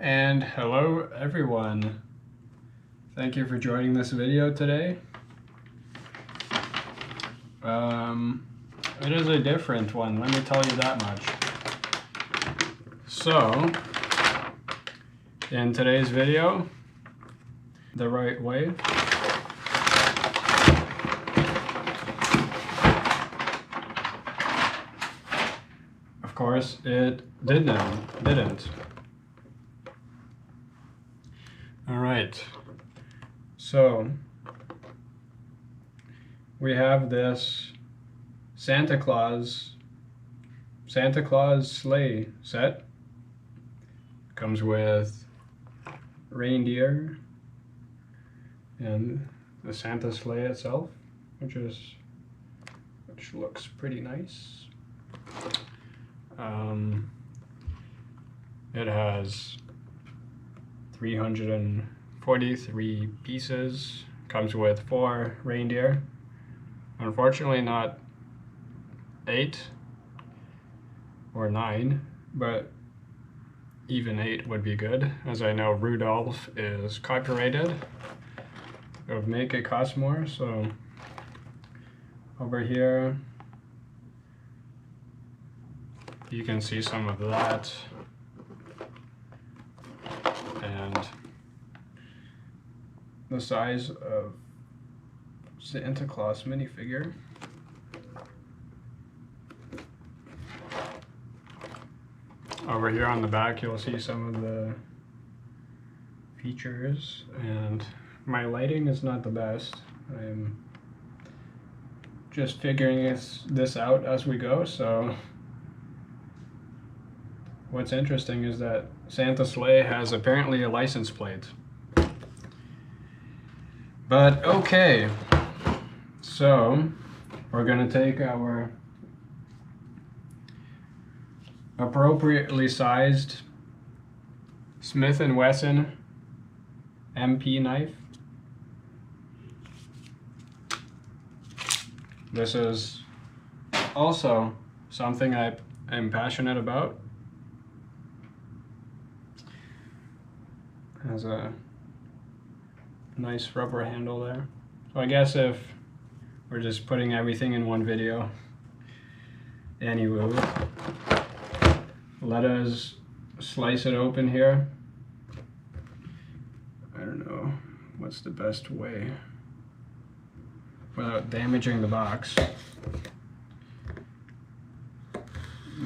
And hello everyone. Thank you for joining this video today. It is a different one, let me tell you that much. So, in today's video, the right way. Of course, it didn't. All right, so we have this Santa Claus sleigh set. Comes with reindeer and the Santa sleigh itself, which looks pretty nice. It has 343 pieces, comes with 4 reindeer. Unfortunately not 8 or 9, but even 8 would be good, as I know Rudolph is copyrighted. It would make it cost more, so over here you can see some of that. And the size of Santa Claus minifigure. Over here on the back you'll see some of the features, and my lighting is not the best. I'm just figuring this out as we go, so what's interesting is that Santa Sleigh has apparently a license plate. But okay, so we're gonna take our appropriately sized Smith & Wesson MP knife. This is also something I am passionate about. Has a nice rubber handle there. So I guess if we're just putting everything in one video. Anyway, let us slice it open here. I don't know what's the best way without damaging the box.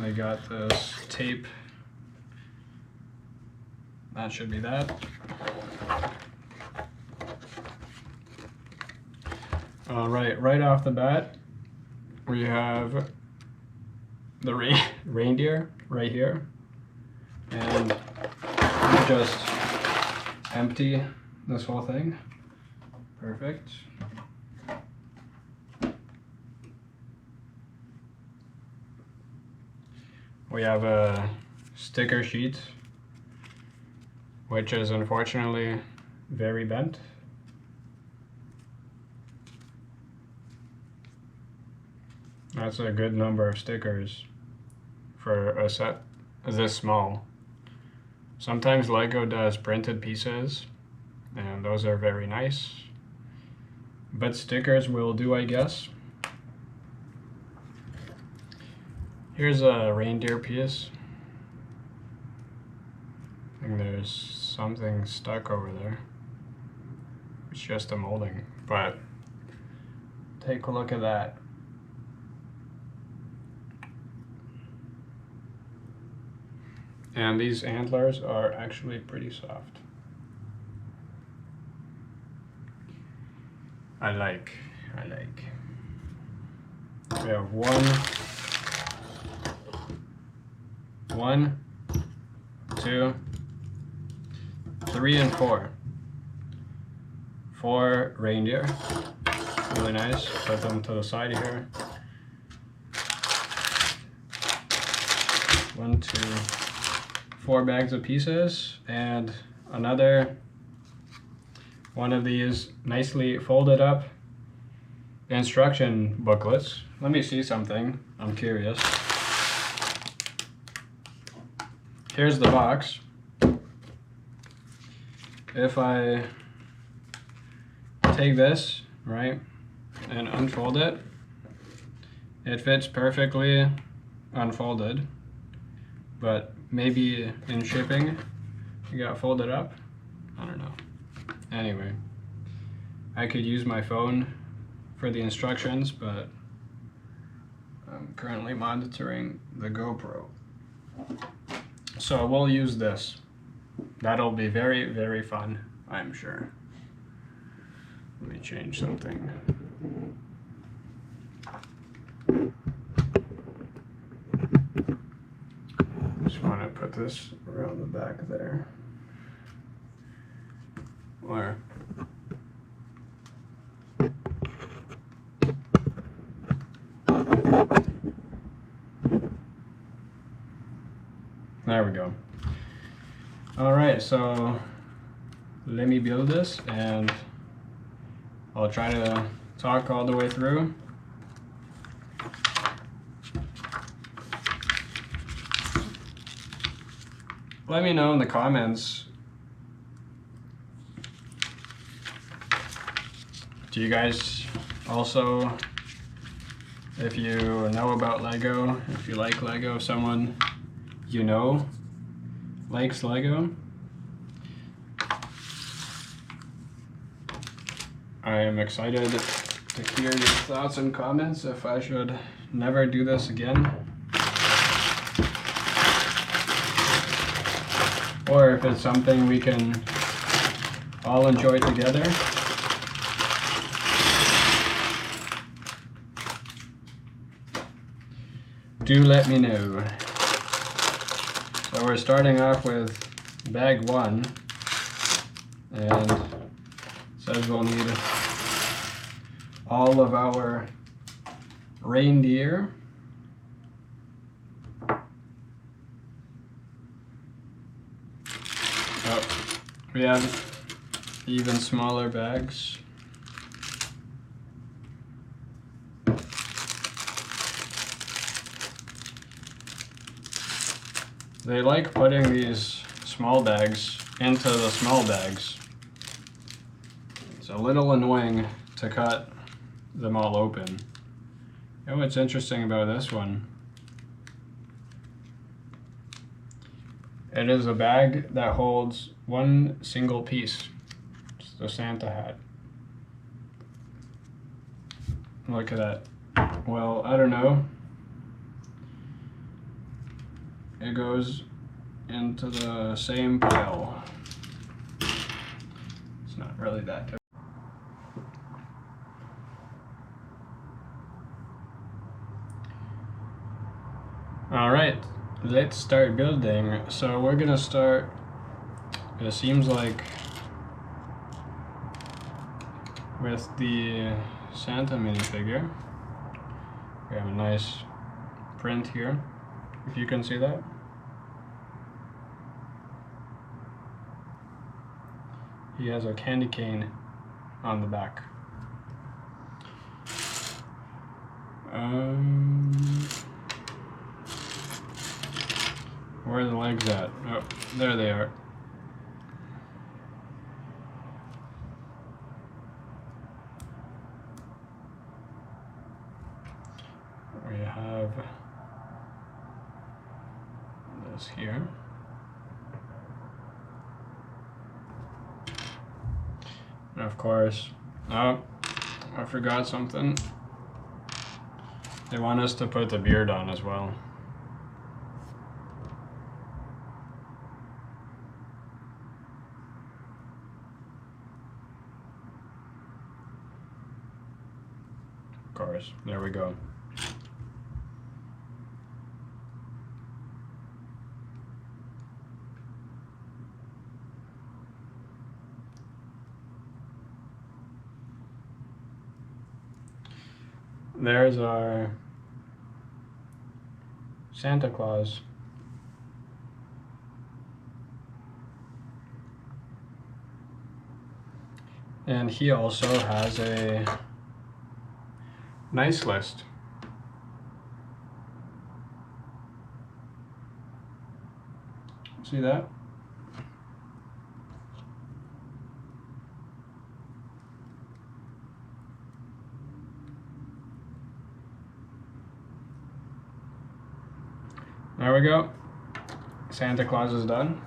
I got this tape. That should be that. Right off the bat, we have the reindeer right here, and I'll just empty this whole thing. Perfect. We have a sticker sheet, which is unfortunately very bent. That's a good number of stickers for a set this small. Sometimes Lego does printed pieces, and those are very nice, but stickers will do, I guess. Here's a reindeer piece. I think there's something stuck over there. It's just a molding, but take a look at that. And these antlers are actually pretty soft. I like. We have 1, 2, 3, and 4. 4 reindeer. Really nice. Put them to the side here. 1, 2, 4 bags of pieces, and another one of these nicely folded up instruction booklets. Let me see something, I'm curious. Here's the box. if I take this, right, and unfold it, it fits perfectly unfolded, but maybe in shipping it got folded up. I don't know. Anyway, I could use my phone for the instructions, but I'm currently monitoring the GoPro. So we'll use this. That'll be very, very fun, I'm sure. Let me change something. Just want to put this around the back there. Where? There we go. All right, so let me build this and I'll try to talk all the way through. Let me know in the comments. Do you guys also, if you know about Lego, if you like Lego, someone you know likes Lego? I am excited to hear your thoughts and comments if I should never do this again. Or if it's something we can all enjoy together. Do let me know. So we're starting off with bag 1, and it says we'll need all of our reindeer. Oh, we have even smaller bags. They like putting these small bags into the small bags. It's a little annoying to cut them all open. You know what's interesting about this one? It is a bag that holds one single piece. It's the Santa hat. Look at that. Well, I don't know. It goes into the same pile. It's not really that different. All right, let's start building. So we're gonna start, it seems like, with the Santa minifigure. We have a nice print here, if you can see that. He has a candy cane on the back. Where are the legs at? Oh, there they are. We have this here. And of course, oh, I forgot something. They want us to put the beard on as well. Of course, there we go. There's our Santa Claus. And he also has a nice list. See that? There we go. Santa Claus is done.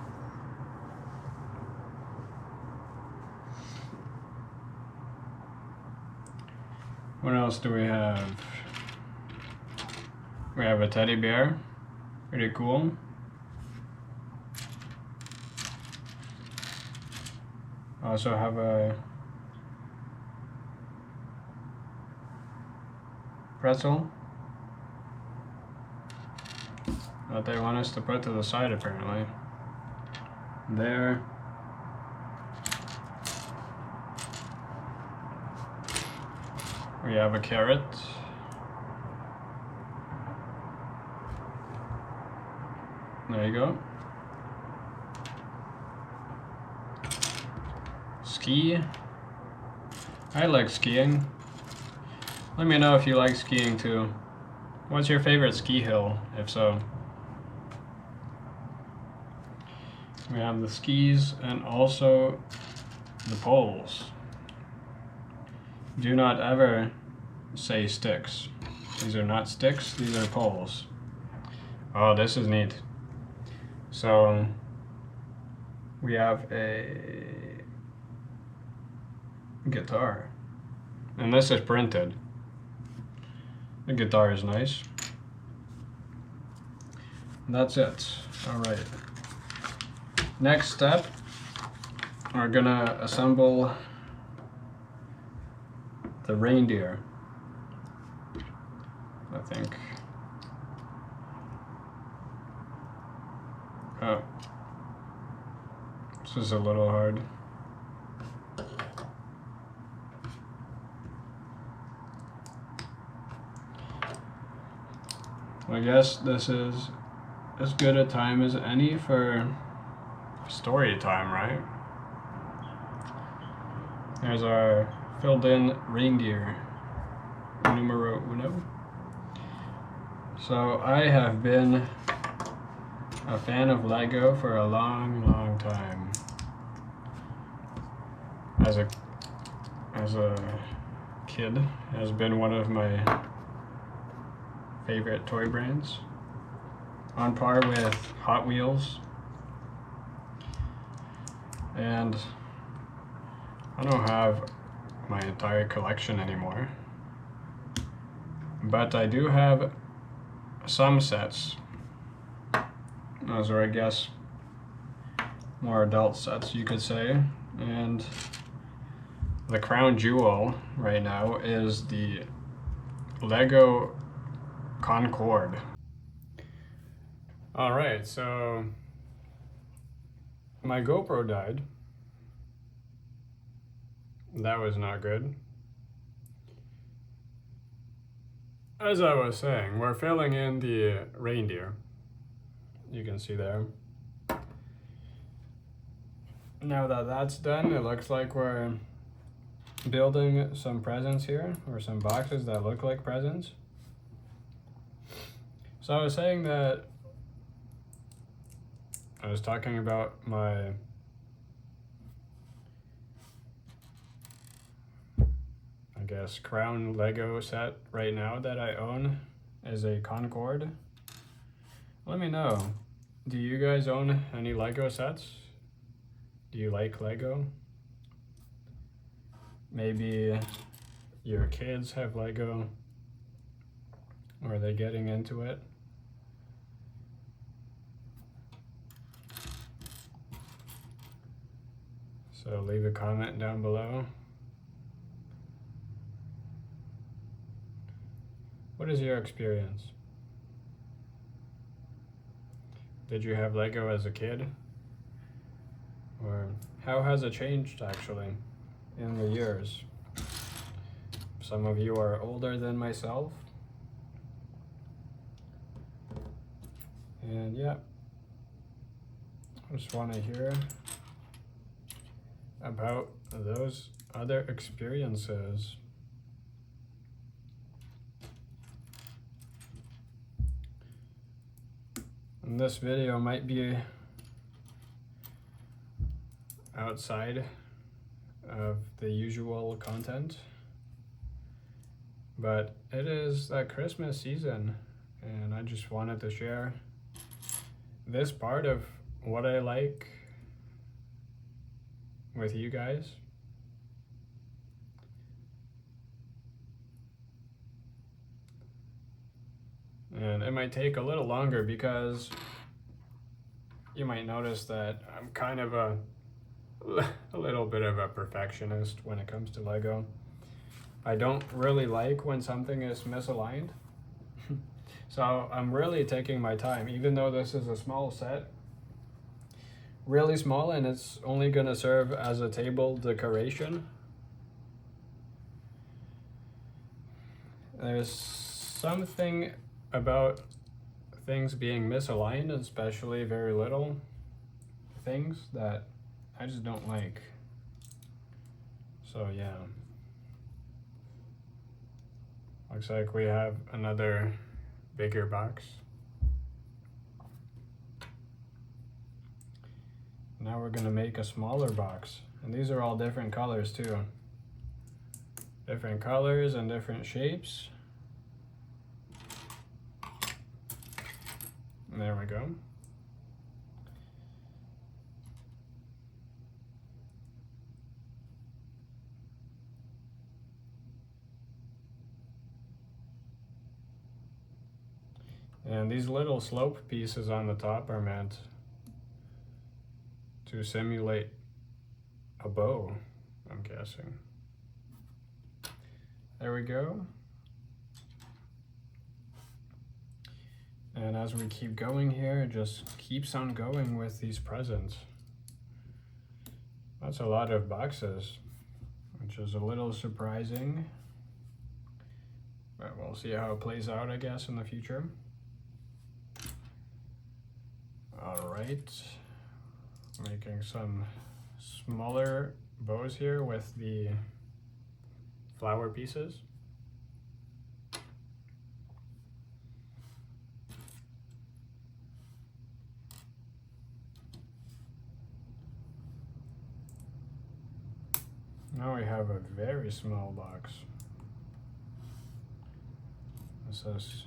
What else do we have? We have a teddy bear. Pretty cool. Also have a pretzel that they want us to put to the side apparently. There. We have a carrot. There you go. Ski. I like skiing. Let me know if you like skiing too. What's your favorite ski hill, if so? We have the skis and also the poles. Do not ever say sticks. These are not sticks, these are poles. Oh, this is neat. So we have a guitar, and this is printed. The guitar is nice. That's it. All right. Next step, we're gonna assemble the reindeer, I think. Oh, this is a little hard. I guess this is as good a time as any for story time, right? There's our filled-in reindeer, numero uno. So I have been a fan of Lego for a long, long time. As a kid, it has been one of my favorite toy brands, on par with Hot Wheels. And I don't have my entire collection anymore, but I do have some sets. Those are, I guess, more adult sets, you could say. And the crown jewel right now is the Lego Concorde. All right, so my GoPro died. That was not good. As I was saying, we're filling in the reindeer. You can see there. Now that that's done, it looks like we're building some presents here, or some boxes that look like presents. So I was saying that I was talking about my crown Lego set right now that I own is a Concorde. Let me know, do you guys own any Lego sets? Do you like Lego? Maybe your kids have Lego, or are they getting into it? So leave a comment down below. What is your experience? Did you have Lego as a kid? Or how has it changed actually in the years? Some of you are older than myself. And yeah, I just want to hear about those other experiences. And this video might be outside of the usual content, but it is that Christmas season, and I just wanted to share this part of what I like with you guys. And it might take a little longer because you might notice that I'm kind of a little bit of a perfectionist when it comes to Lego. I don't really like when something is misaligned. So I'm really taking my time, even though this is a small set, really small, and it's only gonna serve as a table decoration. There's something about things being misaligned, especially very little things, that I just don't like. So yeah. Looks like we have another bigger box. Now we're gonna make a smaller box. And these are all different colors too. Different colors and different shapes. And there we go. And these little slope pieces on the top are meant to simulate a bow, I'm guessing. There we go. And as we keep going here, it just keeps on going with these presents. That's a lot of boxes, which is a little surprising. But we'll see how it plays out, I guess, in the future. All right, making some smaller bows here with the flower pieces. Now we have a very small box. This is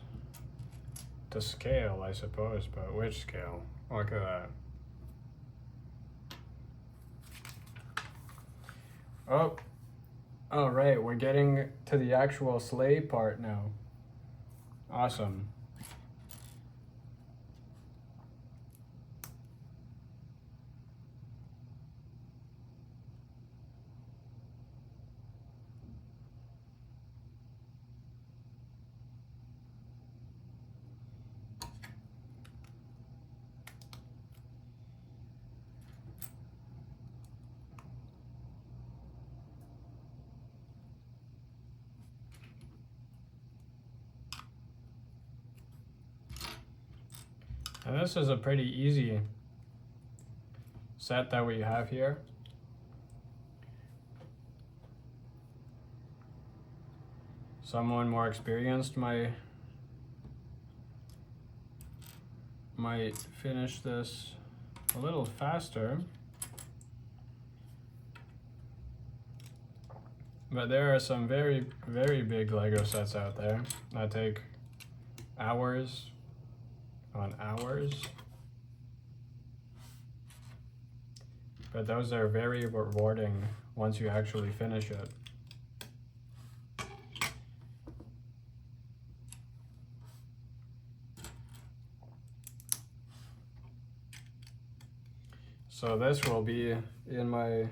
to scale, I suppose, but which scale? Look at that. Oh, all right, we're getting to the actual sleigh part now. Awesome. And this is a pretty easy set that we have here. Someone more experienced might finish this a little faster. But there are some very, very big Lego sets out there that take hours on hours. But those are very rewarding once you actually finish it. So this will be in my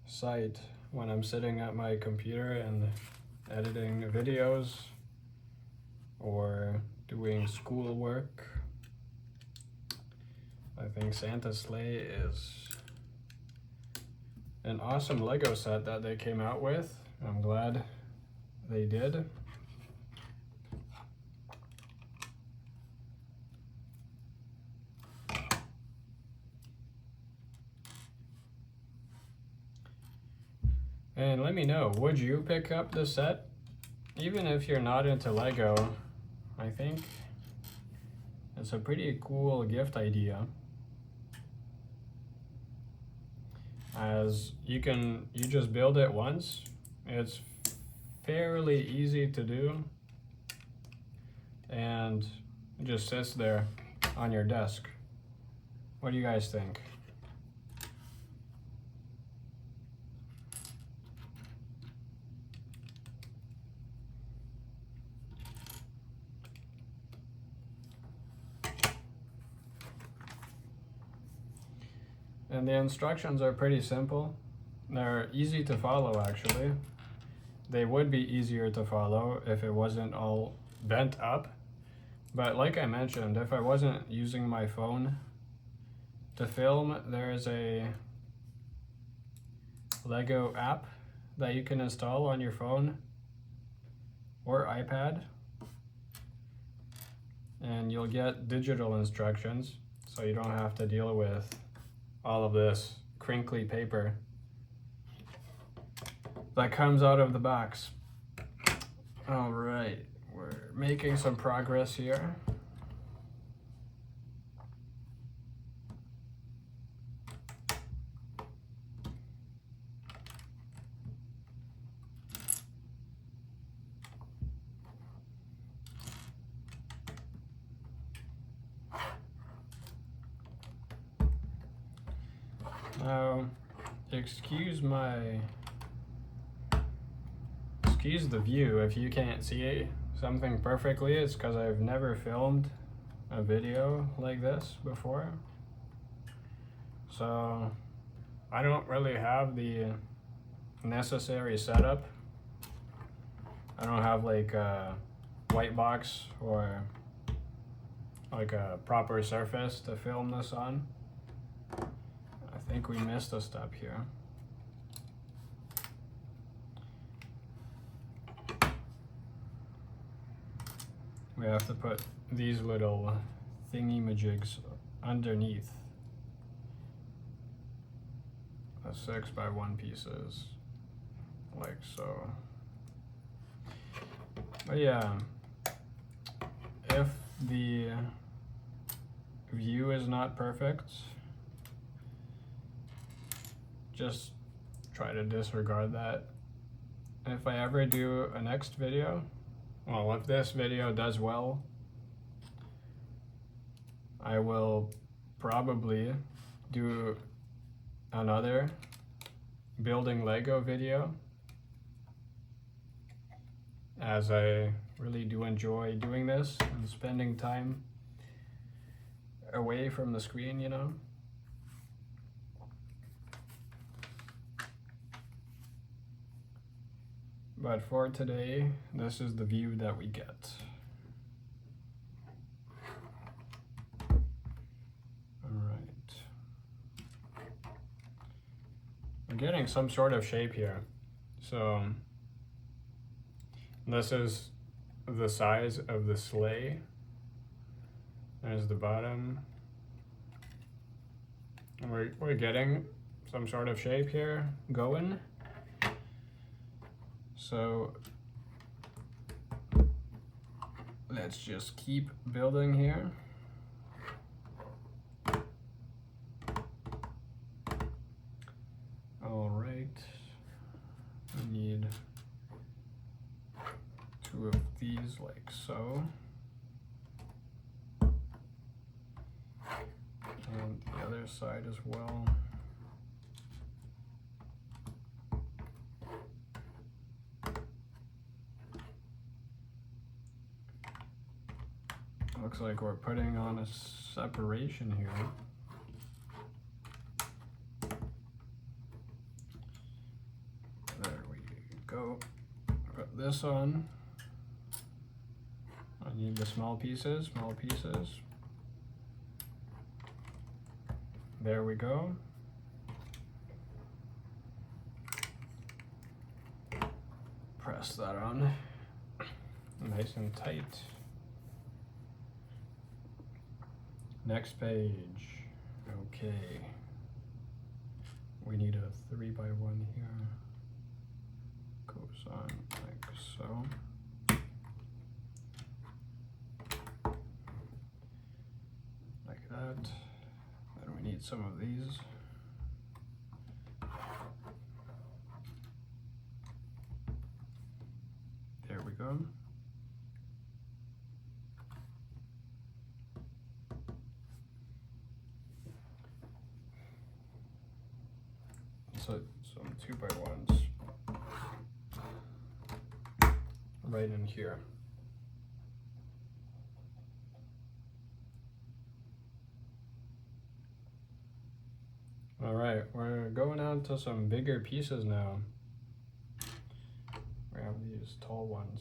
site when I'm sitting at my computer and editing videos or doing schoolwork. I think Santa's Sleigh is an awesome Lego set that they came out with. I'm glad they did. And let me know, would you pick up the set? Even if you're not into Lego, I think it's a pretty cool gift idea. As you just build it once. It's fairly easy to do. And it just sits there on your desk. What do you guys think? And the instructions are pretty simple. They're easy to follow, actually. They would be easier to follow if it wasn't all bent up. But like I mentioned, if I wasn't using my phone to film, there is a Lego app that you can install on your phone or iPad. And you'll get digital instructions, so you don't have to deal with all of this crinkly paper that comes out of the box. All right, we're making some progress here. Now, excuse the view if you can't see something perfectly. It's because I've never filmed a video like this before. So I don't really have the necessary setup. I don't have like a white box or like a proper surface to film this on. I think we missed a step here. We have to put these little thingy-majigs underneath the 6x1 pieces, like so. But yeah, if the view is not perfect, just try to disregard that. If I ever do a next video, well, if this video does well, I will probably do another building Lego video, as I really do enjoy doing this and spending time away from the screen, you know. But for today, this is the view that we get. All right. We're getting some sort of shape here. So this is the size of the sleigh. There's the bottom. And we're getting some sort of shape here going. So let's just keep building here. All right, we need 2 of these like so. And the other side as well. Looks like we're putting on a separation here. There we go. Put this on. I need the small pieces, There we go. Press that on. Nice and tight. Next page. Okay. We need a 3x1 here. Goes on like so. Like that. Then we need some of these. There we go. put some 2x1s right in here. All right, we're going on to some bigger pieces now. We have these tall ones.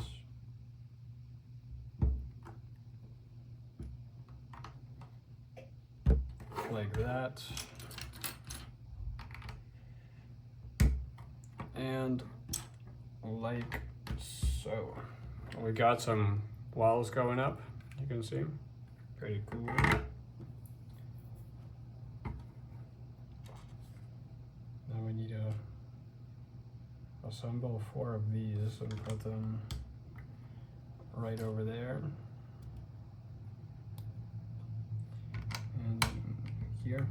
Like that. And like so. We got some walls going up, you can see. Pretty cool. Now we need to assemble 4 of these and put them right over there. And here.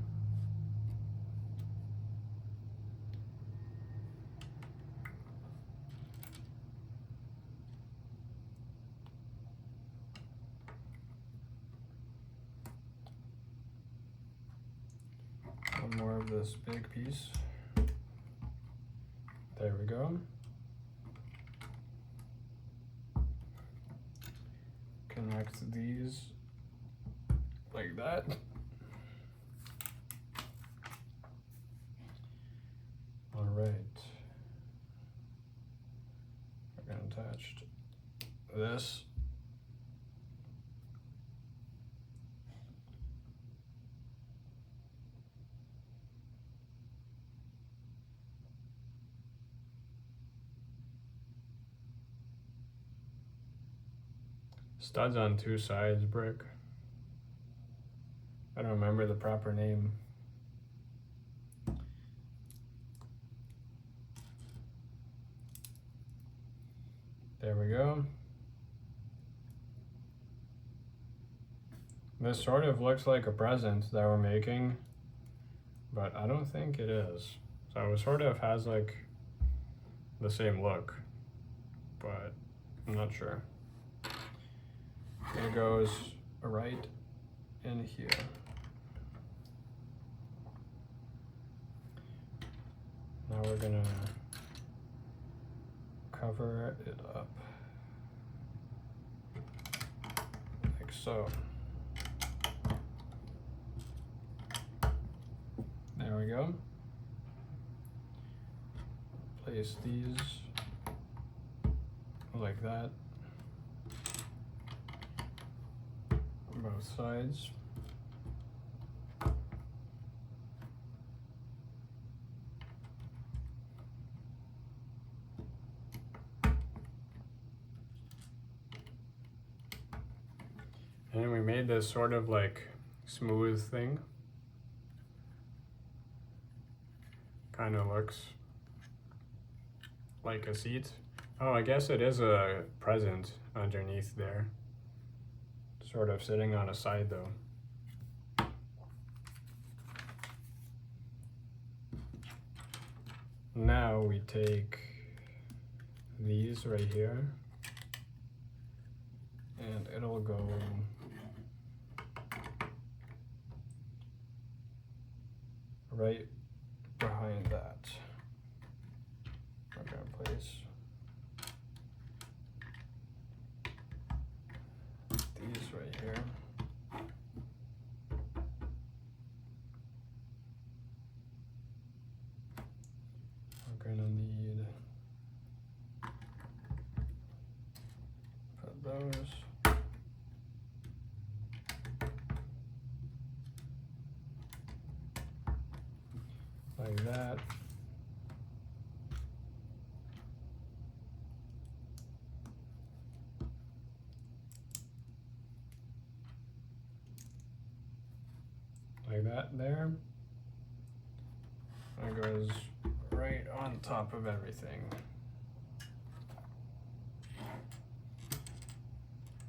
One more of this big piece. There we go. Connect these like that. All right. We're gonna attach this. Studs on 2 sides brick. I don't remember the proper name. There we go. This sort of looks like a present that we're making, but I don't think it is. So it sort of has like the same look, but I'm not sure. It goes right in here. Now we're gonna cover it up like so. There we go. Place these like that. Both sides. And we made this sort of like smooth thing. Kind of looks like a seat. Oh, I guess it is a present underneath there. Sort of sitting on a side though. Now we take these right here and it'll go right behind that. We're gonna place these right here. We're gonna need put those like that. Like that there. That goes right on top of everything.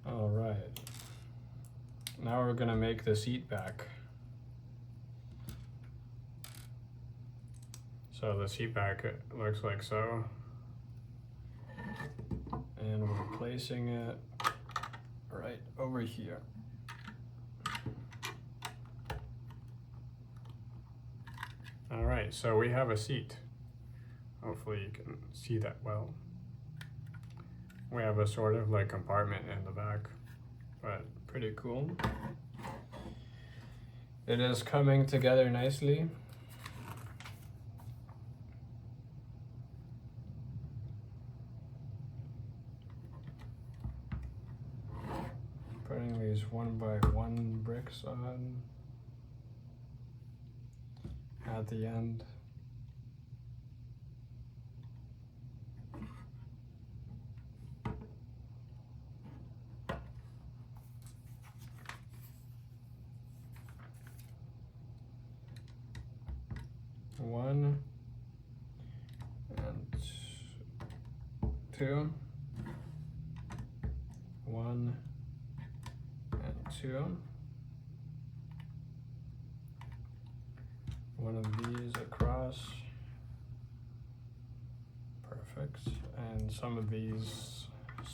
All right. Now we're gonna make the seat back. So the seat back looks like so. And we're placing it right over here. All right, so we have a seat. Hopefully you can see that well. We have a sort of like compartment in the back, but pretty cool. It is coming together nicely. Putting these 1x1 bricks on at the end. One and two. One and two. One of these across. Perfect. And some of these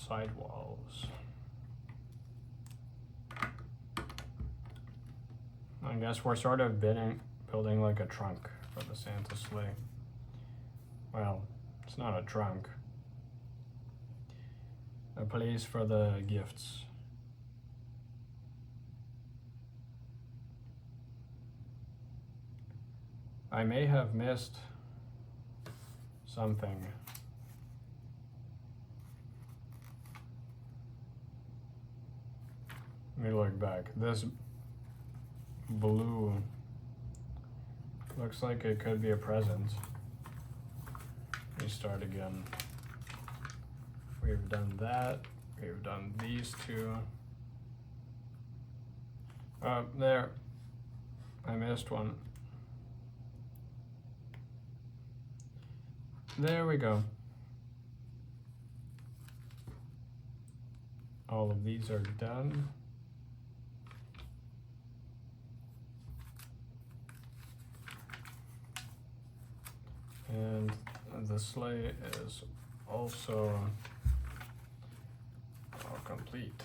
side walls. I guess we're sort of building like a trunk for the Santa sleigh. Well, it's not a trunk. A place for the gifts. I may have missed something. Let me look back. This blue looks like it could be a present. Let me start again. We've done that. We've done these two. There. I missed one. There we go. All of these are done. And the sleigh is also all complete.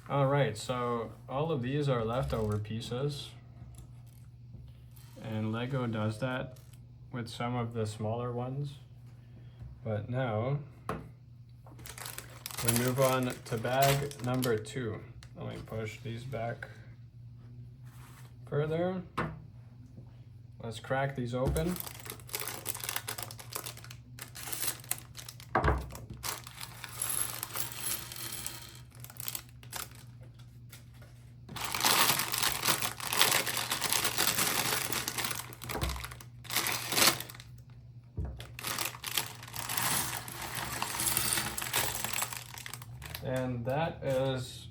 All right, so all of these are leftover pieces. And Lego does that with some of the smaller ones. But now we move on to bag number 2. Let me push these back further. Let's crack these open. And that is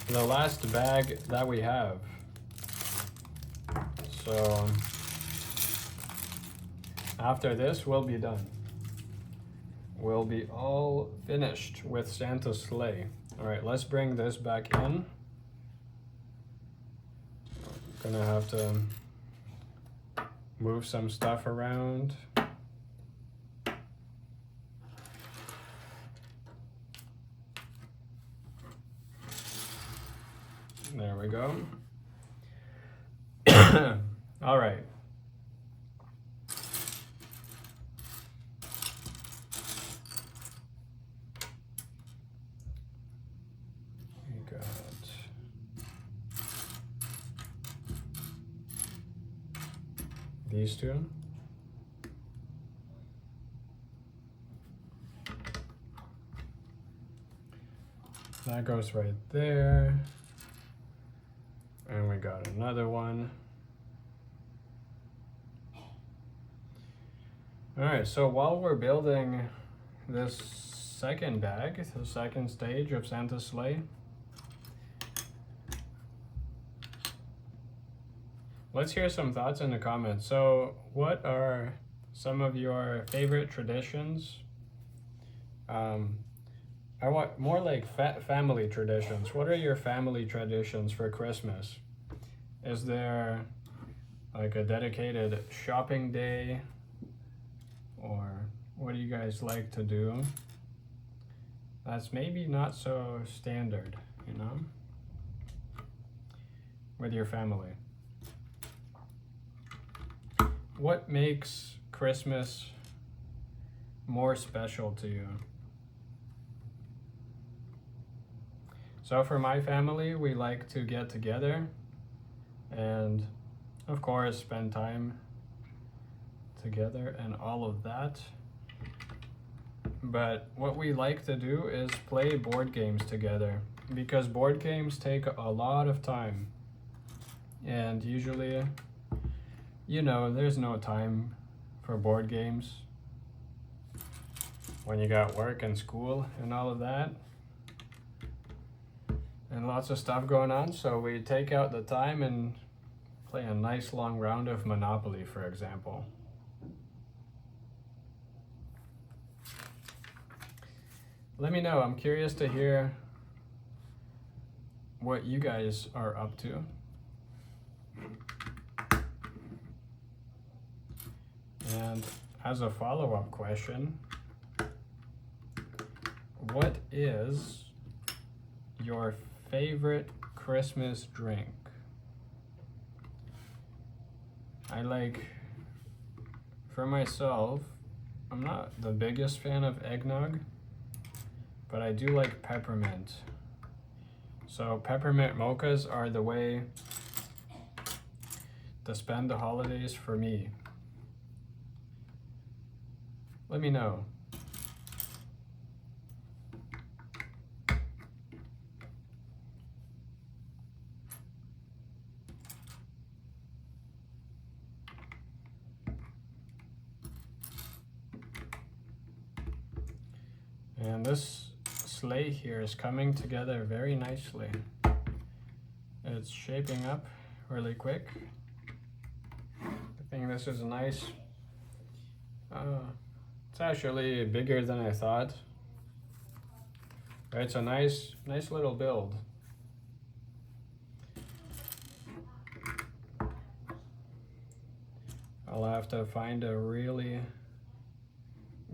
the last bag that we have. So after this, we'll be done. We'll be all finished with Santa's sleigh. All right, let's bring this back in. Gonna have to move some stuff around. There we go. All right. We got these two. That goes right there. And we got another one. All right, so while we're building this second bag, the second stage of Santa's sleigh, let's hear some thoughts in the comments. So what are some of your favorite traditions? I want more like family traditions. What are your family traditions for Christmas? Is there like a dedicated shopping day? Or what do you guys like to do? That's maybe not so standard, you know, with your family. what makes Christmas more special to you? So for my family, we like to get together and of course spend time together and all of that. But what we like to do is play board games together, because board games take a lot of time. And usually, you know, there's no time for board games when you got work and school and all of that. And lots of stuff going on, so we take out the time and play a nice long round of Monopoly, for example. Let me know, I'm curious to hear what you guys are up to. And as a follow-up question, what is your favorite Christmas drink? For myself, I'm not the biggest fan of eggnog, but I do like peppermint. So peppermint mochas are the way to spend the holidays for me. Let me know. And this sleigh here is coming together very nicely. It's shaping up really quick. I think this is nice. It's actually bigger than I thought. But it's a nice little build. I'll have to find a really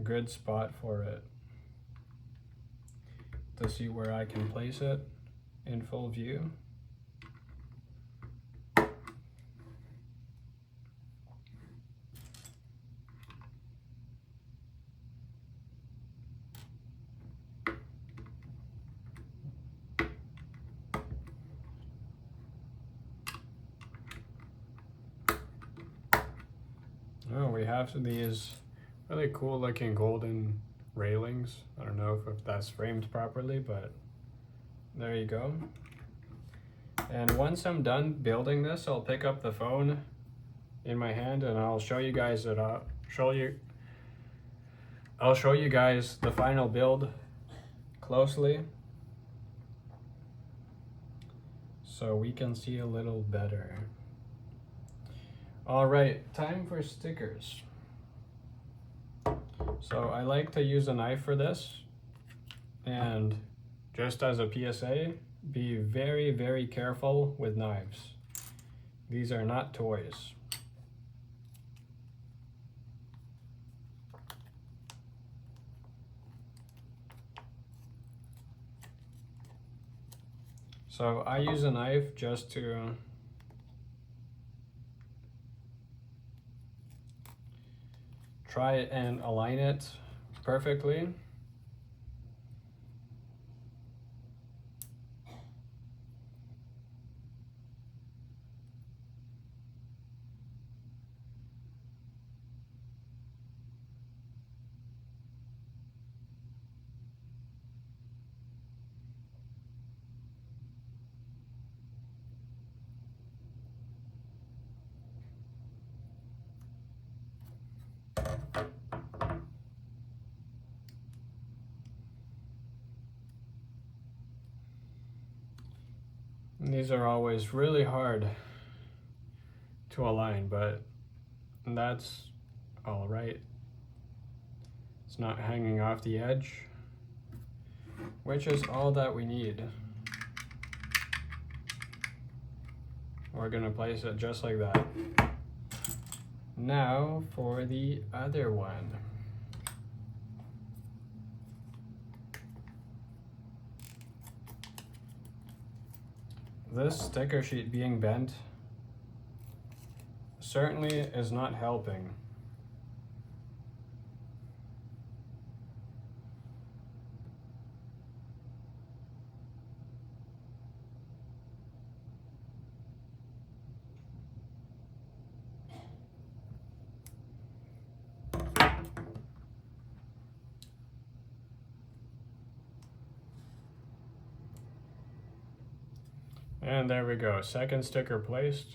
good spot for it to see where I can place it in full view. Oh, we have these really cool looking golden railings. I don't know if that's framed properly, but there you go. And once I'm done building this, I'll pick up the phone in my hand and I'll show you guys I'll show you guys the final build closely so we can see a little better. All right, time for stickers. So I like to use a knife for this, and just as a PSA, be very, very careful with knives. These are not toys. So I use a knife just to try and align it perfectly. And these are always really hard to align, but that's all right. It's not hanging off the edge, which is all that we need. We're gonna place it just like that. Now for the other one. This sticker sheet being bent certainly is not helping. And there we go, second sticker placed.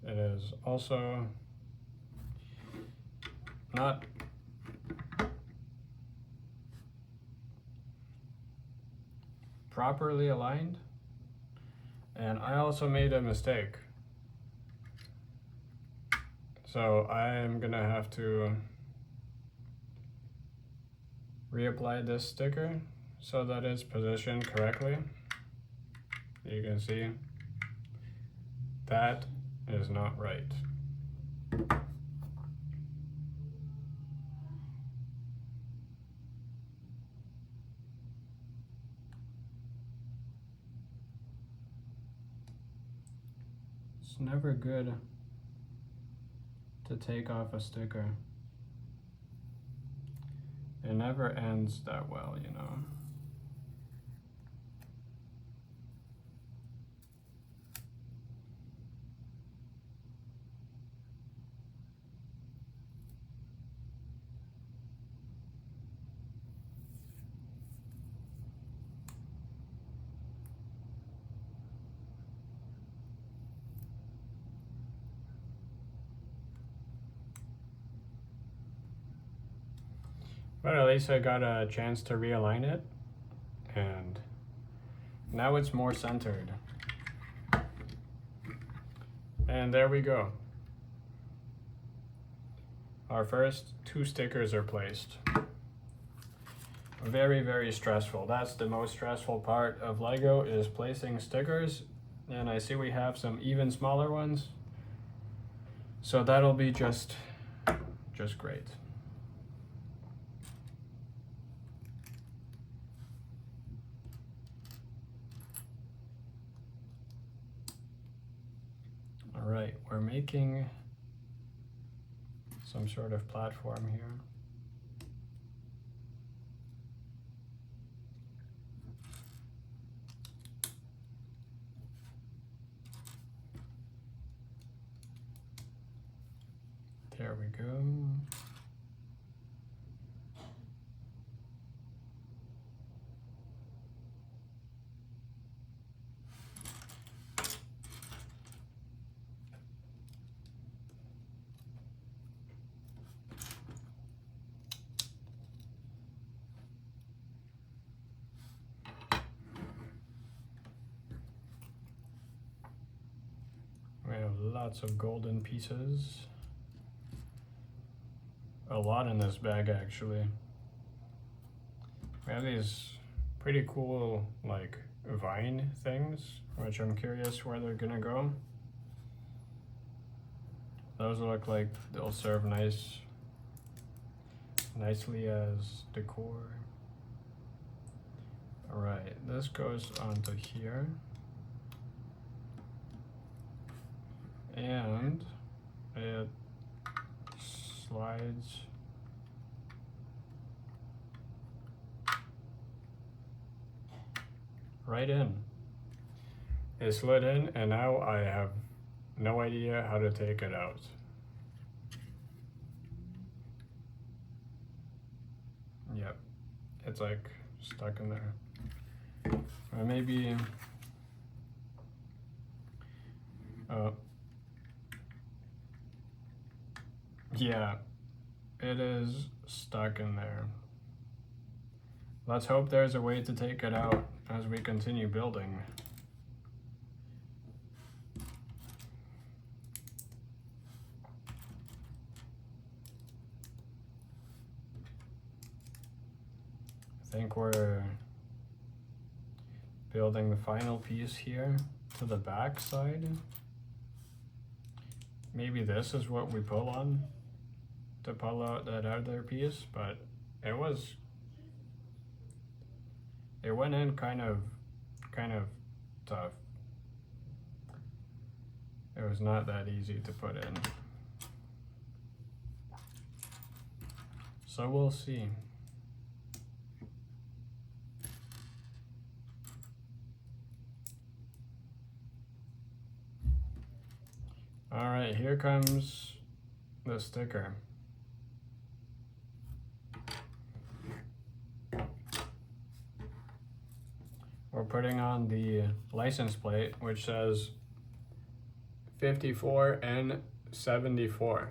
It is also not properly aligned. And I also made a mistake. So I'm gonna have to reapply this sticker so that it's positioned correctly. You can see that is not right. It's never good to take off a sticker. It never ends that well, you know. But at least I got a chance to realign it, and now it's more centered. And there we go. Our first 2 stickers are placed. Very, very stressful. That's the most stressful part of Lego, is placing stickers. And I see we have some even smaller ones. So that'll be just great. All right, we're making some sort of platform here. There we go. We have lots of golden pieces. A lot in this bag, actually. We have these pretty cool, like, vine things, which I'm curious where they're gonna go. Those look like they'll serve nicely as decor. All right, this goes onto here. And it slides right in. It slid in, and now I have no idea how to take it out. Yep, it's like stuck in there. Or maybe, yeah, it is stuck in there. Let's hope there's a way to take it out as we continue building. I think we're building the final piece here to the back side. Maybe this is what we pull on to pull out that other piece, but it went in kind of tough. It it was not that easy to put in. So we'll see. All right, here comes the sticker. We're putting on the license plate, which says 54N74.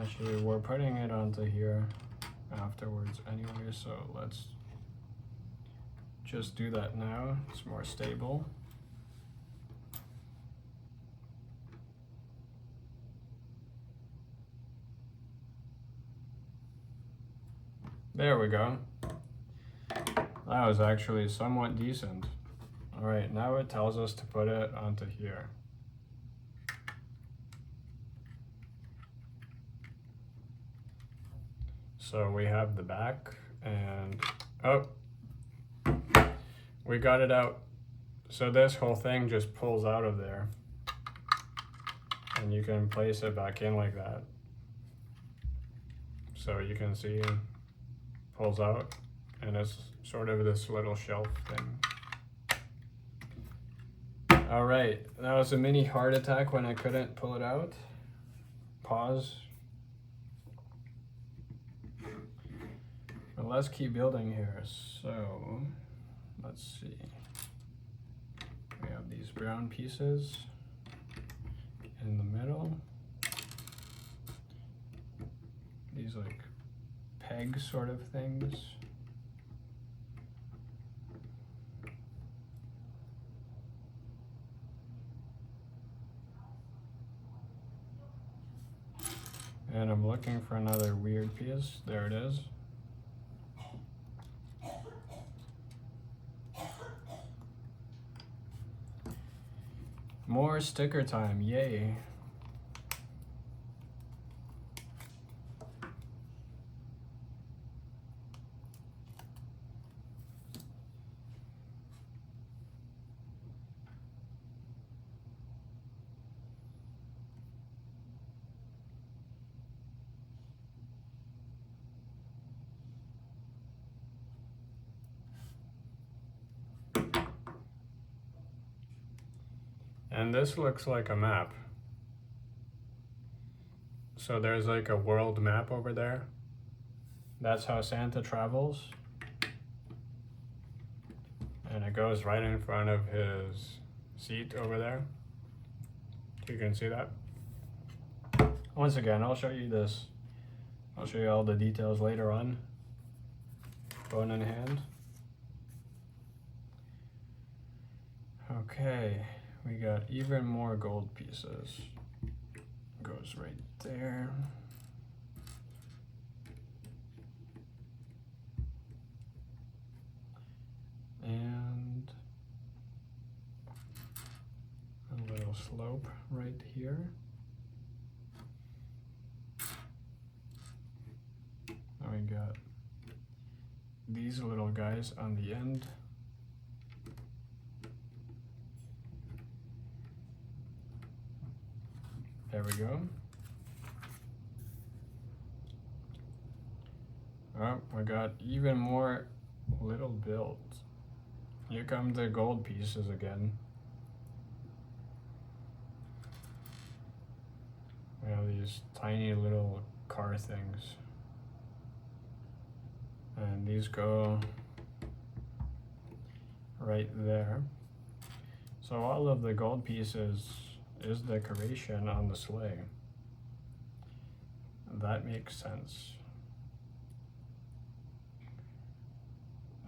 Actually, we're putting it onto here afterwards anyway, so let's just do that now. It's more stable. There we go. That was actually somewhat decent. All right, now it tells us to put it onto here. So we have the back and, oh, we got it out. So this whole thing just pulls out of there and you can place it back in like that. So you can see it pulls out and it's sort of this little shelf thing. All right, that was a mini heart attack when I couldn't pull it out. Pause. But let's keep building here. So let's see. We have these brown pieces in the middle. These like peg sort of things. And I'm looking for another weird piece. There it is. More sticker time, yay. And this looks like a map. So there's like a world map over there. That's how Santa travels. And it goes right in front of his seat over there. You can see that. Once again, I'll show you this. I'll show you all the details later on. Phone in hand. Okay. We got even more gold pieces. Goes right there. And a little slope right here. Now we got these little guys on the end. There we go. Oh, we got even more little builds. Here come the gold pieces again. We have these tiny little car things. And these go right there. So all of the gold pieces is decoration on the sleigh. That makes sense.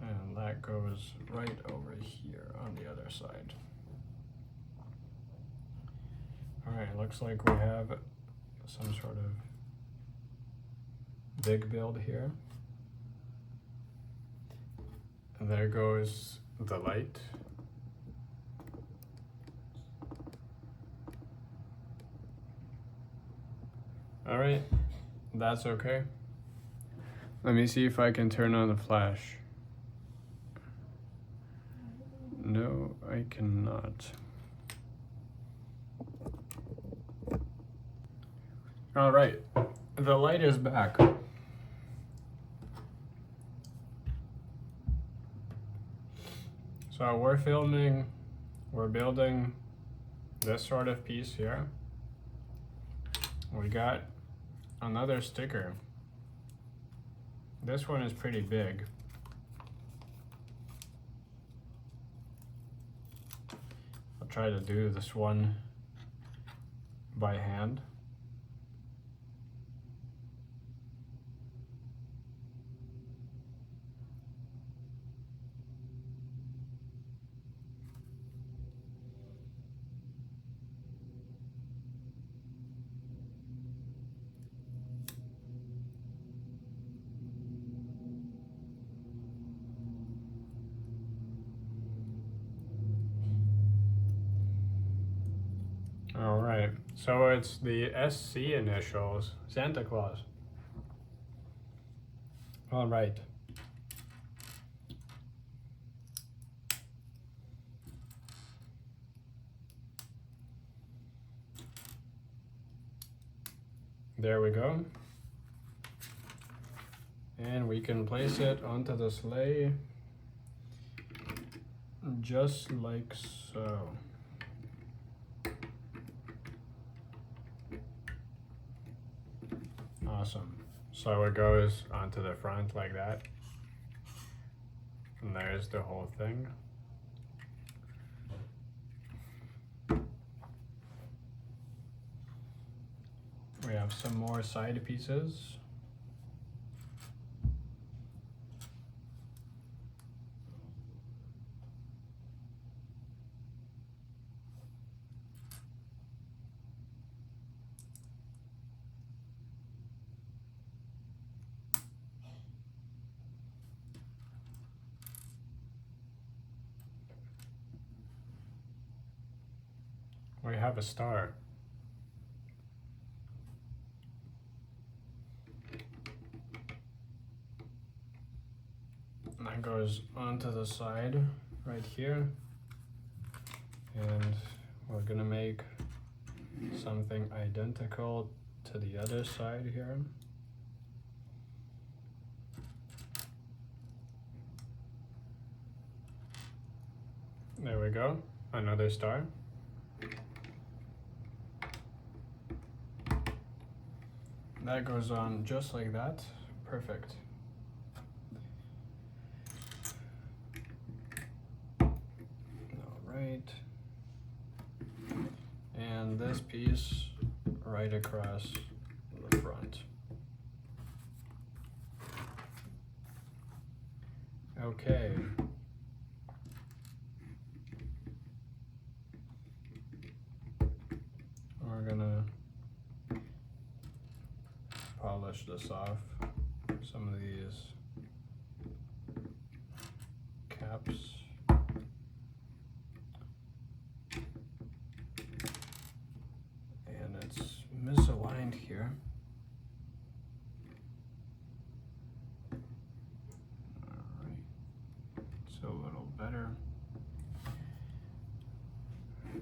And that goes right over here on the other side. All right, looks like we have some sort of big build here. And there goes the light. All right, that's okay. Let me see if I can turn on the flash. No, I cannot. All right, the light is back. So we're building this sort of piece here. We got another sticker. This one is pretty big. I'll try to do this one by hand. All right, so it's the SC initials, Santa Claus. All right. There we go. And we can place it onto the sleigh just like so. Awesome. So it goes onto the front like that. And there's the whole thing. We have some more side pieces. We have a star. And that goes onto the side right here. And we're gonna make something identical to the other side here. There we go, another star. That goes on just like that. Perfect. All right. And this piece right across the front. Okay. We're gonna polish this off, some of these caps. And it's misaligned here. Alright, it's a little better.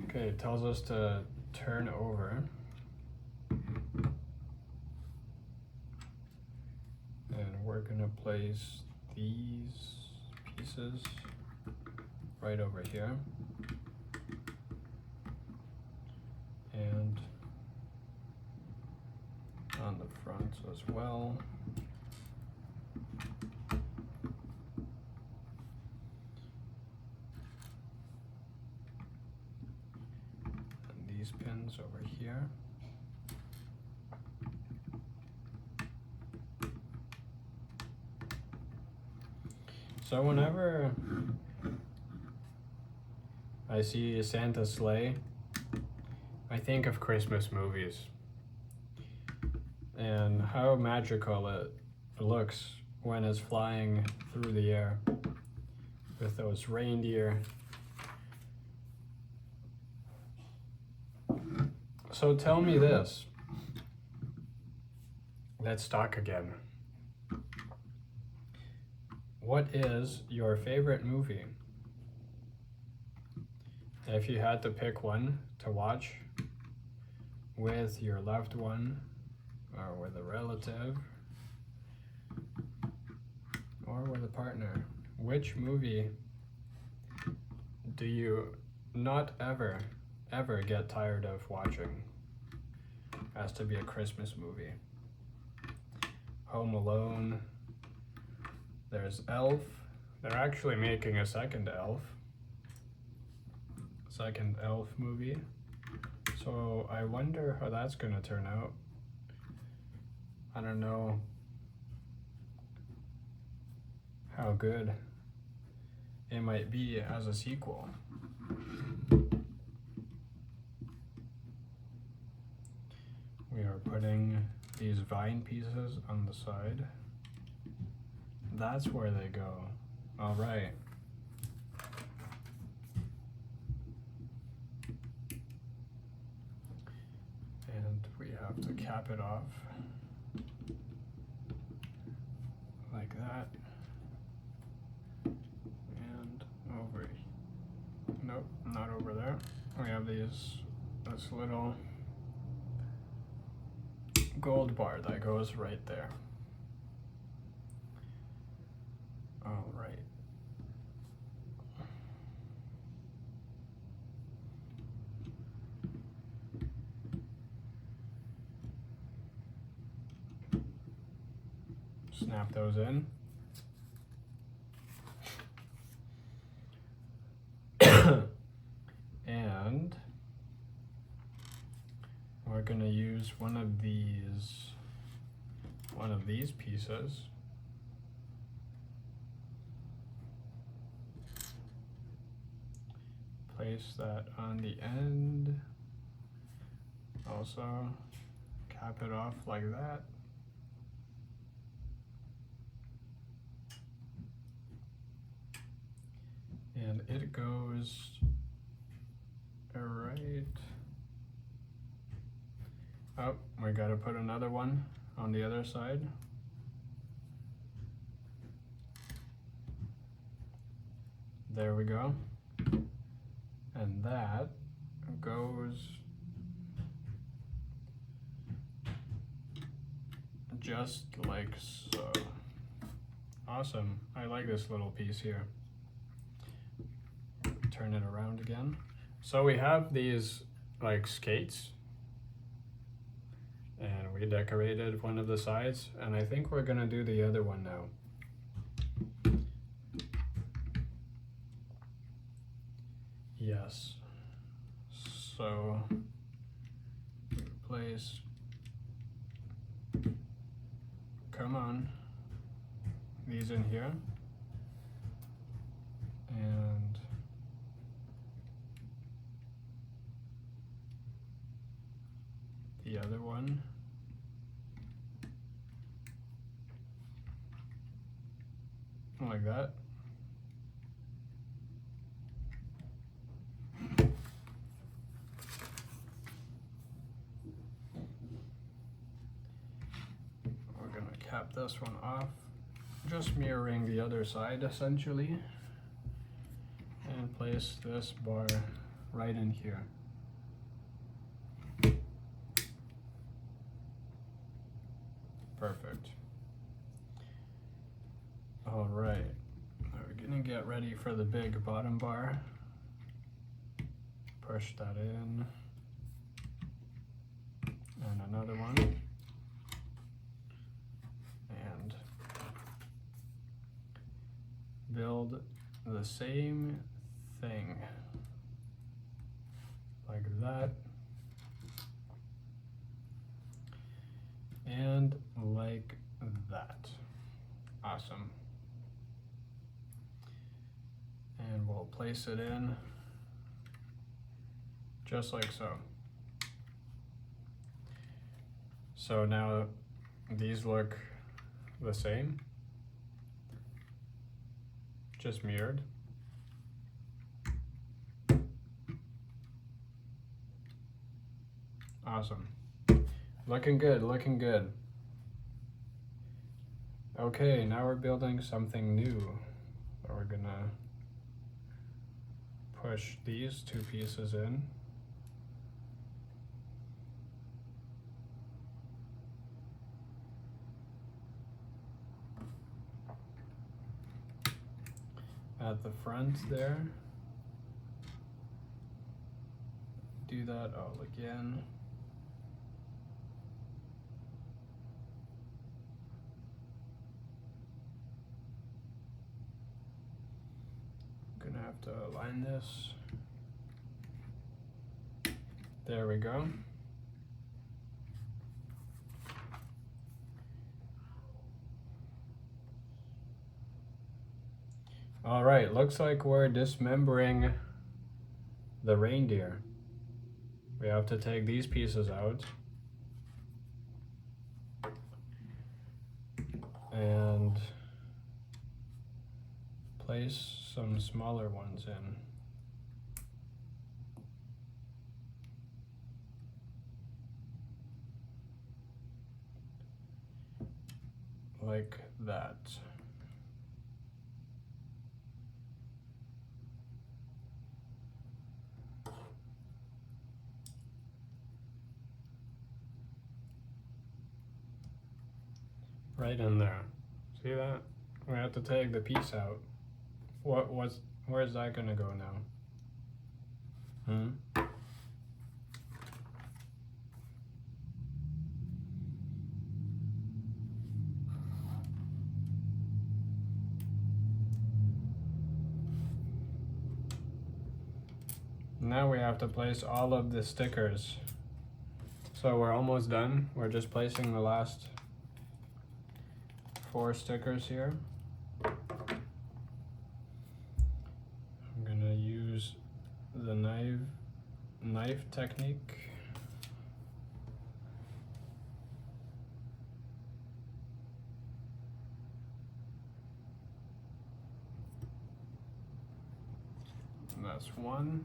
Okay, it tells us to turn over. We're gonna place these pieces right over here and on the front as well. And these pins over here. So whenever I see Santa's sleigh, I think of Christmas movies and how magical it looks when it's flying through the air. with those reindeer. So tell me this. Let's talk again. What is your favorite movie? If you had to pick one to watch with your loved one or with a relative or with a partner, which movie do you not ever get tired of watching? Has to be a Christmas movie. Home Alone. There's Elf. They're actually making a second Elf movie. So I wonder how that's gonna turn out. I don't know how good it might be as a sequel. We are putting these vine pieces on the side. That's where they go. All right. And we have to cap it off like that. And over, nope, not over there. We have this little gold bar that goes right there. All right. Snap those in. And we're gonna use one of these pieces. Place that on the end. Also cap it off like that. And it goes right. Oh, we gotta put another one on the other side. There we go. And that goes just like so. Awesome. I like this little piece here. Turn it around again. So we have these like skates, and we decorated one of the sides, and I think we're gonna do the other one now. Yes. So place, come on, these in here, and the other one. Like that. We're gonna cap this one off, just mirroring the other side essentially, and place this bar right in here. Perfect. All right, now we're gonna get ready for the big bottom bar. Push that in, and another one, and build the same thing, like that, and like that. Awesome. And we'll place it in just like so. So now these look the same, just mirrored. Awesome. Looking good, looking good. Okay, now we're building something new. So we're gonna push these two pieces in. At the front there. Do that all again. Gonna have to align this. There we go. All right, looks like we're dismembering the reindeer. We have to take these pieces out and place some smaller ones in. Like that. Right in there. See that? We have to take the piece out. Where's that gonna go now? Now we have to place all of the stickers. So we're almost done. We're just placing the last 4 stickers here. I'm gonna use the knife technique. And that's 1.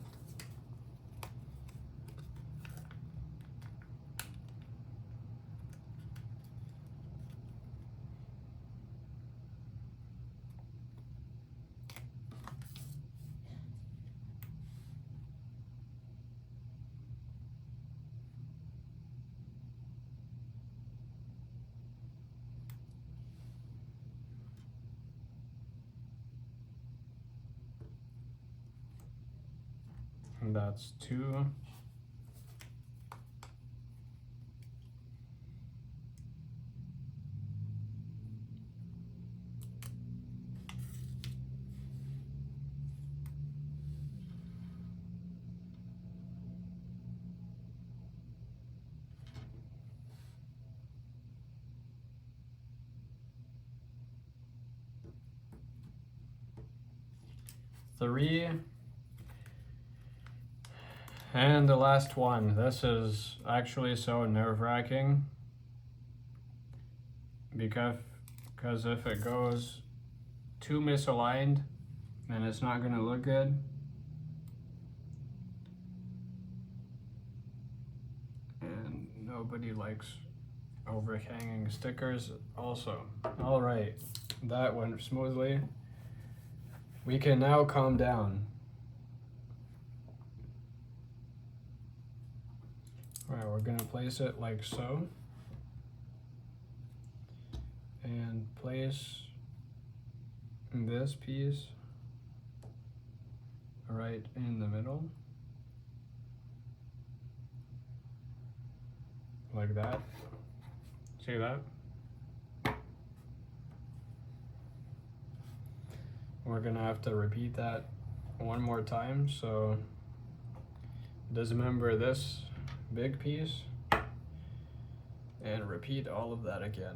And that's 2. Three. And the last one. This is actually so nerve-wracking because if it goes too misaligned, then it's not going to look good. And nobody likes overhanging stickers also. All right, that went smoothly. We can now calm down. All right, we're gonna place it like so. And place this piece right in the middle. Like that. See that? We're gonna have to repeat that one more time. So dismember this big piece and repeat all of that again.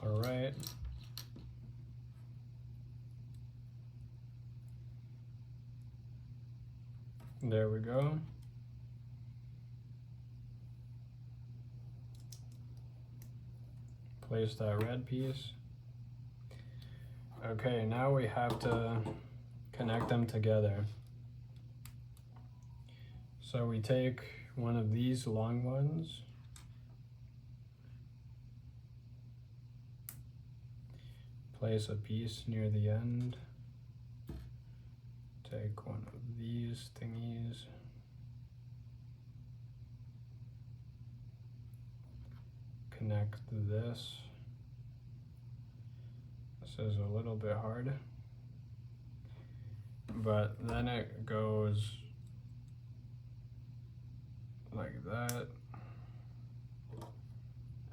All right, There we go. Place that red piece. Okay, now we have to connect them together. So we take one of these long ones, place a piece near the end, take one of these thingies, connect this. This is a little bit hard, but then it goes like that,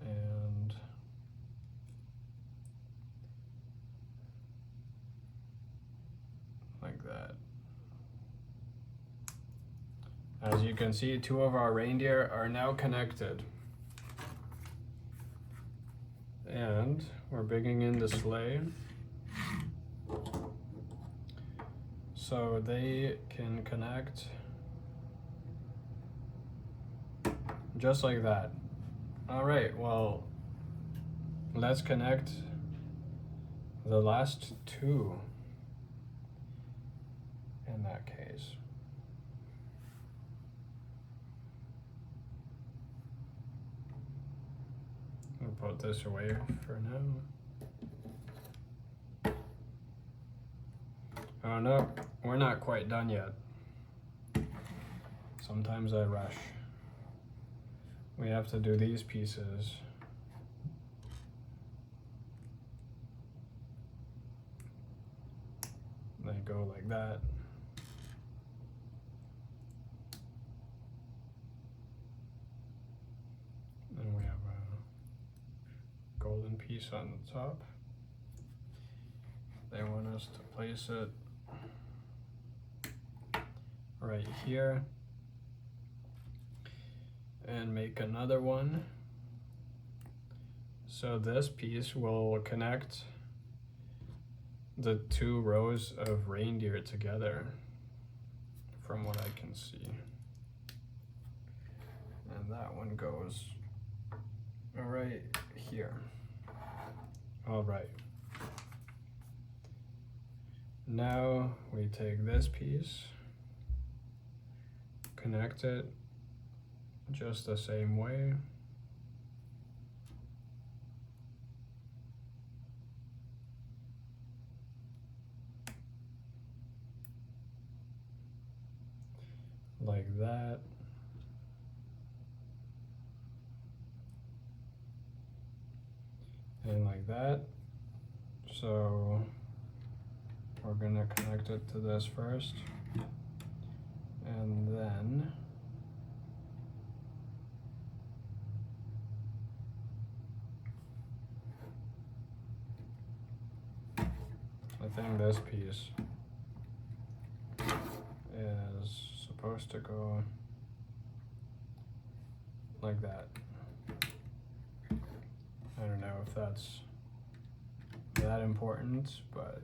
and like that. As you can see, two of our reindeer are now connected. And we're bringing in the sleigh so they can connect just like that. All right, well, let's connect the last two in that case. We'll put this away for now. Oh no, we're not quite done yet. Sometimes I rush. We have to do these pieces. They go like that. Then we have a golden piece on the top. They want us to place it right here and make another one. So this piece will connect the two rows of reindeer together, from what I can see. And that one goes right here. All right. Now we take this piece, connect it just the same way. Like that. And like that. So we're gonna connect it to this first, and then I think this piece is supposed to go like that. I don't know if that's that important, but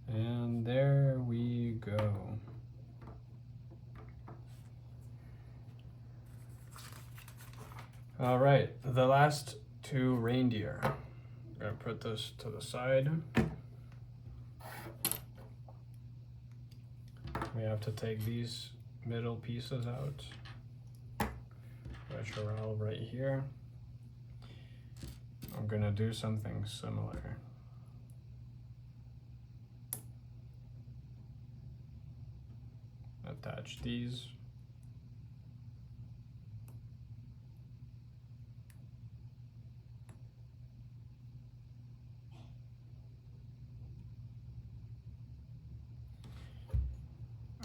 and there we go. All right, the last two reindeer. I'm gonna put this to the side. We have to take these middle pieces out, which are all right here. I'm gonna do something similar. Attach these.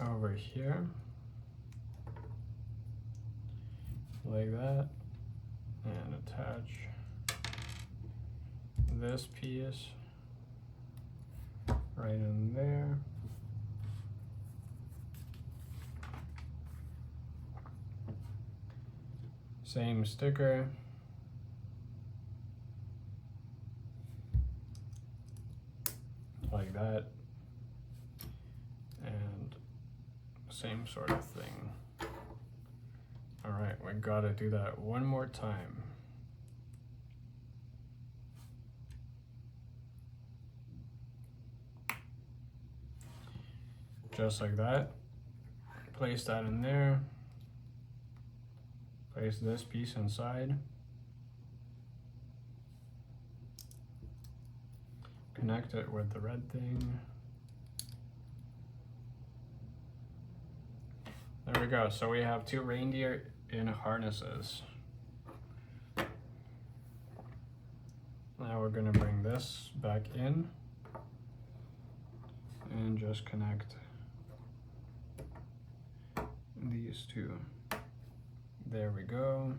Over here, like that, and attach this piece right in there. Same sticker. Like that. And same sort of thing. All right, we gotta do that one more time. Just like that. Place that in there. Place this piece inside. Connect it with the red thing. There we go. So we have 2 reindeer in harnesses. Now we're gonna bring this back in and just connect these 2. There we go.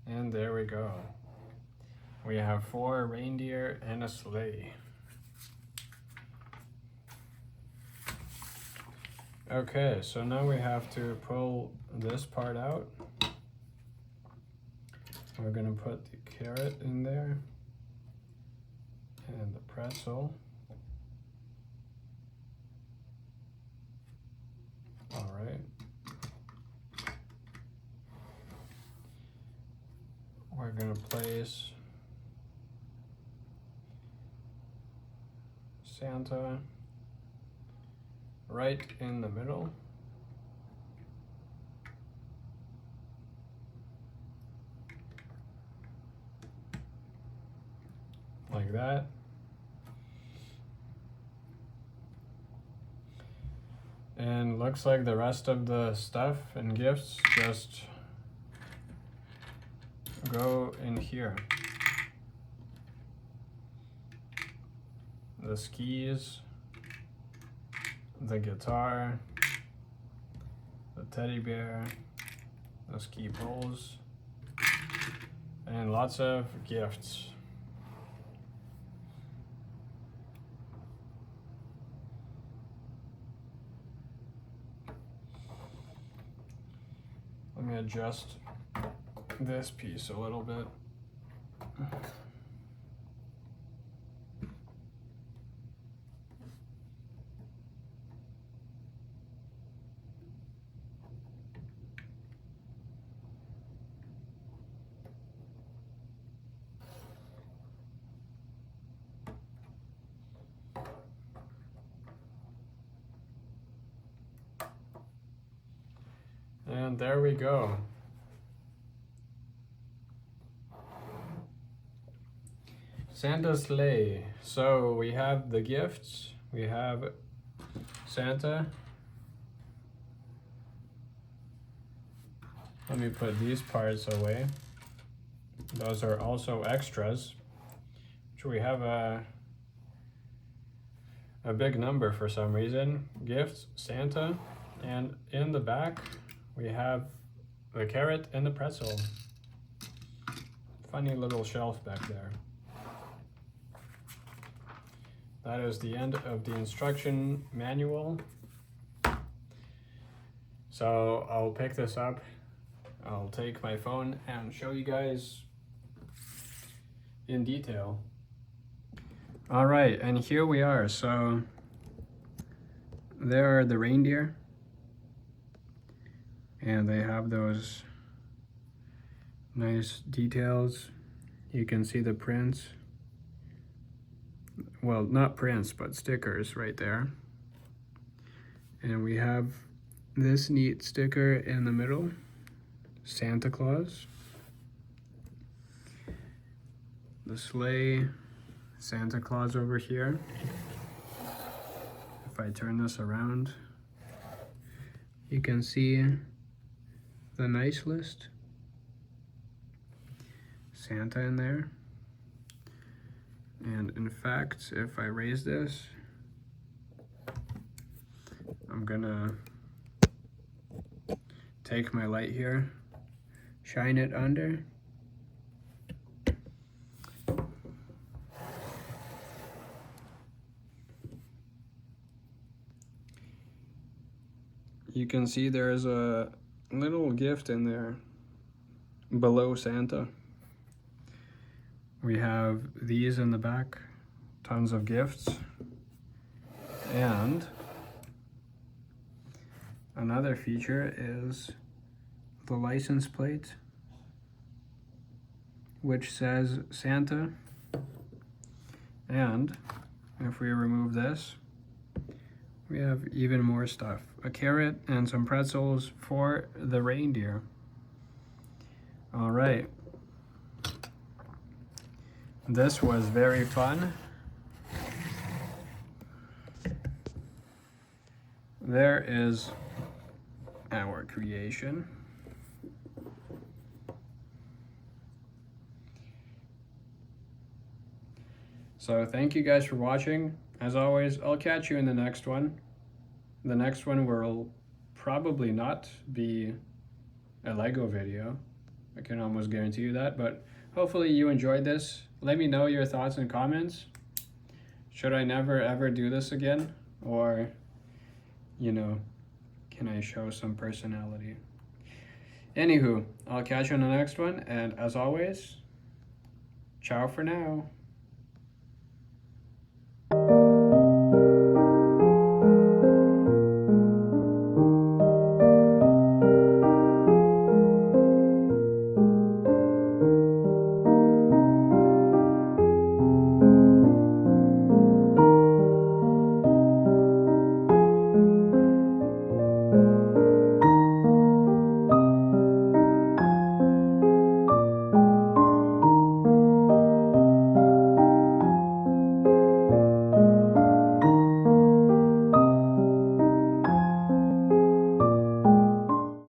And there we go. We have 4 reindeer and a sleigh. Okay, so now we have to pull this part out. We're gonna put the carrot in there and the pretzel. All right. We're gonna place Santa right in the middle. Like that. And looks like the rest of the stuff and gifts just go in here. The skis, the guitar, the teddy bear, the ski poles, and lots of gifts. Let me adjust this piece a little bit. And there we go. Santa's sleigh. So we have the gifts, we have Santa. Let me put these parts away. Those are also extras, which we have a big number for some reason. Gifts, Santa, and in the back we have the carrot and the pretzel. Funny little shelf back there. That is the end of the instruction manual. So I'll pick this up. I'll take my phone and show you guys in detail. All right, and here we are. So there are the reindeer, and they have those nice details. You can see the prints. Well, not prints, but stickers right there. And we have this neat sticker in the middle, Santa Claus. The sleigh, Santa Claus over here. If I turn this around, you can see the nice list. Santa in there. And in fact, if I raise this, I'm gonna take my light here, shine it under. you can see there's a little gift in there below Santa. We have these in the back, tons of gifts, and another feature is the license plate, which says Santa. And if we remove this, we have even more stuff. A carrot and some pretzels for the reindeer. All right. This was very fun. There is our creation. So thank you guys for watching. As always, I'll catch you in the next one. The next one will probably not be a Lego video. I can almost guarantee you that, but hopefully you enjoyed this. Let me know your thoughts and comments. Should I never ever do this again? Or, you know, can I show some personality? Anywho, I'll catch you on the next one, and as always, ciao for now.